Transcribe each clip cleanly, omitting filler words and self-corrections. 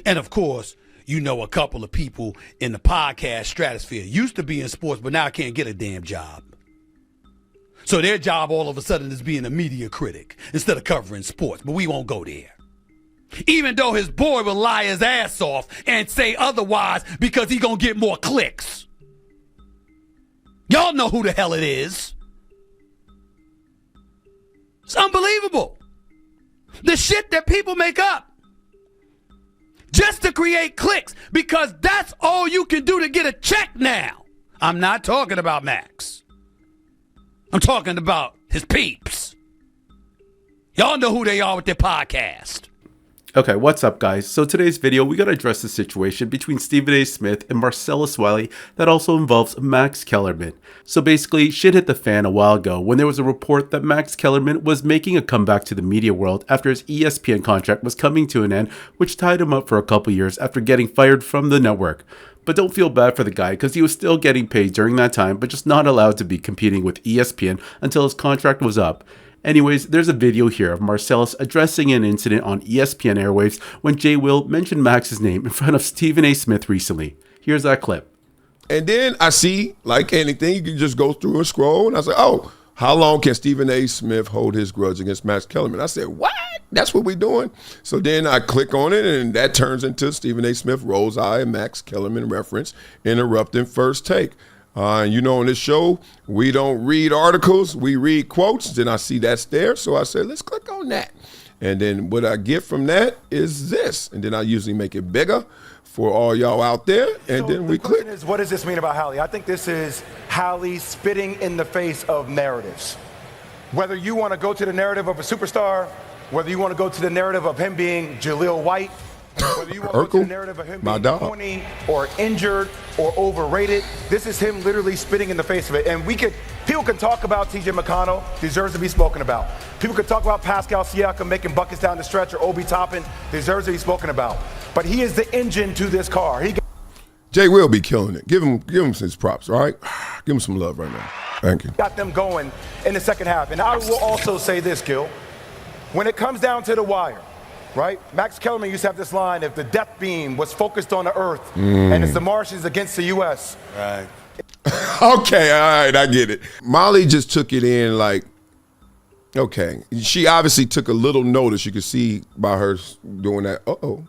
And of course, you know a couple of people in the podcast stratosphere used to be in sports, but now can't get a damn job. So their job all of a sudden is being a media critic instead of covering sports, but we won't go there. Even though his boy will lie his ass off and say otherwise because he gonna get more clicks. Y'all know who the hell it is. It's unbelievable. The shit that people make up just to create clicks, because that's all you can do to get a check now. I'm not talking about Max. I'm talking about his peeps. Y'all know who they are with their podcast. Okay, what's up guys? So today's video, we gotta address the situation between Stephen A. Smith and Marcellus Wiley that also involves Max Kellerman. So basically, shit hit the fan a while ago when there was a report that Max Kellerman was making a comeback to the media world after his ESPN contract was coming to an end, which tied him up for a couple years after getting fired from the network. But don't feel bad for the guy because he was still getting paid during that time, but just not allowed to be competing with ESPN until his contract was up. Anyways, there's a video here of Marcellus addressing an incident on ESPN airwaves when Jay Will mentioned Max's name in front of Stephen A. Smith recently. Here's that clip. And then I see, like anything, you can just go through and scroll, and I say, oh, how long can Stephen A. Smith hold his grudge against Max Kellerman? I said, what? That's what we're doing? So then I click on it, and that turns into Stephen A. Smith, Rose Eye, and Max Kellerman reference, interrupting First Take. You know, on this show, we don't read articles, we read quotes. Then I see that's there, so I said, let's click on that. And then what I get from that is this. And then I usually make it bigger for all y'all out there, and so then we click. The question is, what does this mean about Halle? I think this is Halle spitting in the face of narratives. Whether you want to go to the narrative of a superstar, whether you want to go to the narrative of him being Jaleel White, whether you want to go to the narrative of him being corny or injured or overrated, this is him literally spitting in the face of it. And people can talk about T.J. McConnell, deserves to be spoken about. People can talk about Pascal Siakam making buckets down the stretch, or Obi Toppin, deserves to be spoken about. But he is the engine to this car. Jay will be killing it. Give him his props, all right? Give him some love right now. Thank you. Got them going in the second half. And I will also say this, Gil. When it comes down to the wire, right? Max Kellerman used to have this line, if the death beam was focused on the earth and it's the Martians against the U.S. Right. Okay, all right, I get it. Molly just took it in like, okay. She obviously took a little notice. You could see by her doing that,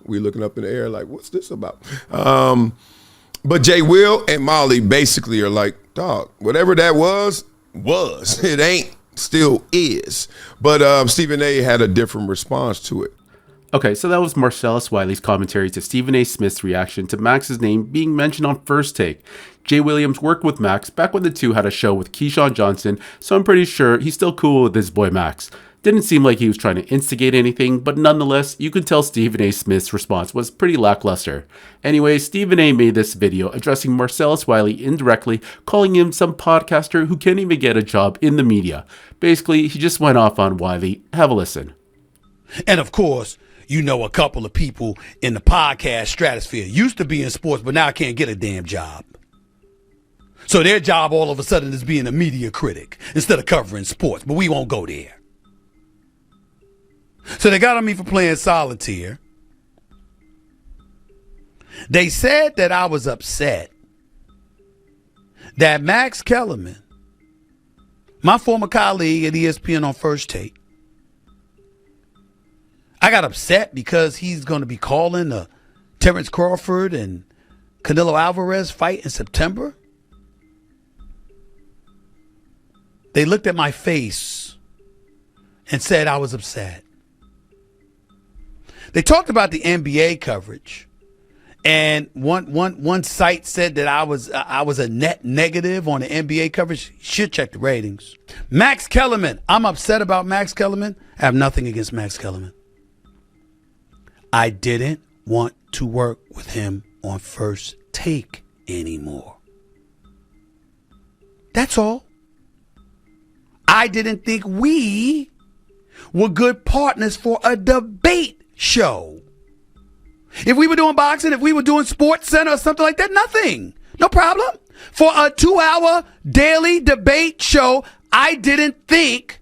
we looking up in the air like, what's this about? But Jay Will and Molly basically are like, dog, whatever that was. It ain't, still is. But Stephen A. had a different response to it. Okay, so that was Marcellus Wiley's commentary to Stephen A. Smith's reaction to Max's name being mentioned on First Take. Jay Williams worked with Max back when the two had a show with Keyshawn Johnson, so I'm pretty sure he's still cool with his boy Max. Didn't seem like he was trying to instigate anything, but nonetheless, you can tell Stephen A. Smith's response was pretty lackluster. Anyway, Stephen A. made this video addressing Marcellus Wiley indirectly, calling him some podcaster who can't even get a job in the media. Basically, he just went off on Wiley. Have a listen. And of course, you know a couple of people in the podcast stratosphere used to be in sports, but now can't get a damn job. So their job all of a sudden is being a media critic instead of covering sports, but we won't go there. So they got on me for playing solitaire. They said that I was upset that Max Kellerman, my former colleague at ESPN on First Take, I got upset because he's going to be calling the Terrence Crawford and Canelo Alvarez fight in September. They looked at my face and said I was upset. They talked about the NBA coverage, and one site said that I was a net negative on the NBA coverage. Should check the ratings. Max Kellerman, I'm upset about Max Kellerman. I have nothing against Max Kellerman. I didn't want to work with him on First Take anymore. That's all. I didn't think we were good partners for a debate show. If we were doing boxing, if we were doing Sports Center or something like that, nothing. No problem. For a 2-hour daily debate show, I didn't think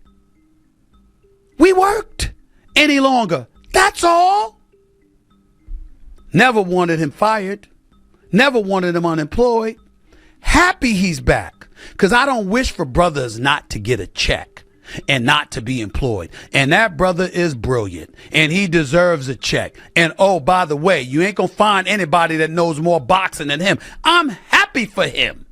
we worked any longer. That's all. Never wanted him fired. Never wanted him unemployed. Happy he's back. Because I don't wish for brothers not to get a check and not to be employed. And that brother is brilliant. And he deserves a check. And oh, by the way, you ain't going to find anybody that knows more boxing than him. I'm happy for him.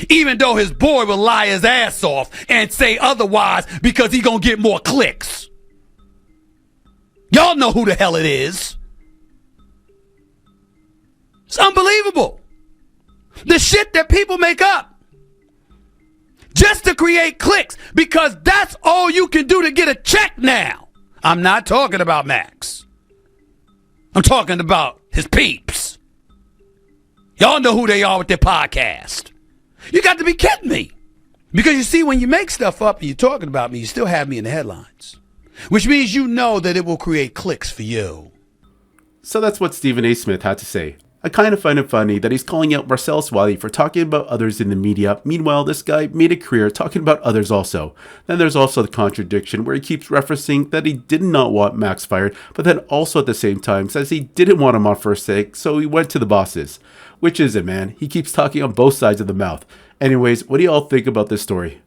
Even though his boy will lie his ass off and say otherwise because he going to get more clicks. Y'all know who the hell it is. It's unbelievable. The shit that people make up just to create clicks, because that's all you can do to get a check now. I'm not talking about Max. I'm talking about his peeps. Y'all know who they are with their podcast. You got to be kidding me. Because you see, when you make stuff up and you're talking about me, you still have me in the headlines. Which means you know that it will create clicks for you. So that's what Stephen A. Smith had to say. I kind of find it funny that he's calling out Marcellus Wiley for talking about others in the media. Meanwhile, this guy made a career talking about others also. Then there's also the contradiction where he keeps referencing that he did not want Max fired, but then also at the same time says he didn't want him on first take, so he went to the bosses. Which is it, man? He keeps talking on both sides of the mouth. Anyways, what do y'all think about this story?